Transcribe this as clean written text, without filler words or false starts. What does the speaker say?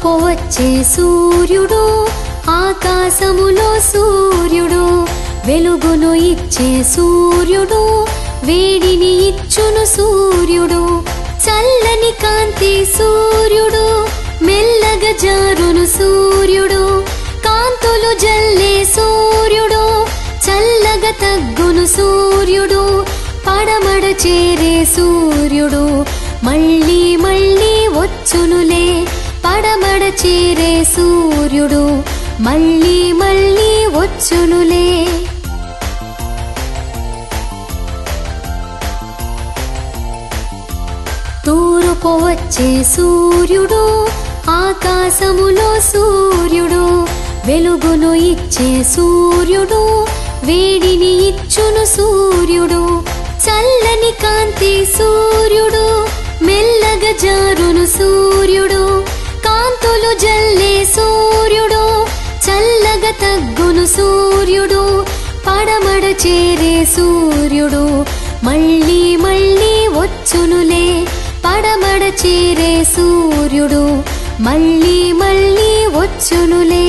తూర్పు వచ్చే సూర్యుడు ఆకాశములో సూర్యుడు వెలుగును ఇచ్చే సూర్యుడు వేడిని ఇచ్చును సూర్యుడు చల్లని కాంతి సూర్యుడు మెల్లగా జారును సూర్యుడు కాంతులు జల్లే సూర్యుడు చల్లగా తగ్గును సూర్యుడు పడమడ చేరే సూర్యుడు మళ్ళీ మళ్ళీ వచ్చునులే పడమడ చేరే సూర్యుడు మళ్ళీ మళ్ళీ వచ్చునులే తూర్పు వచ్చే సూర్యుడు ఆకాశములో సూర్యుడు వెలుగును ఇచ్చే సూర్యుడు వేడిని ఇచ్చును సూర్యుడు చల్లని కాంతి సూర్యుడు మెల్లగా జారును సూర్యుడు కాంతులు జల్లే సూర్యుడు చల్లగా తగ్గును సూర్యుడు పడమడ చేరే సూర్యుడు మళ్ళీ మళ్ళీ వచ్చునులే పడమడ చేరే సూర్యుడు మళ్ళీ మళ్ళీ వచ్చునులే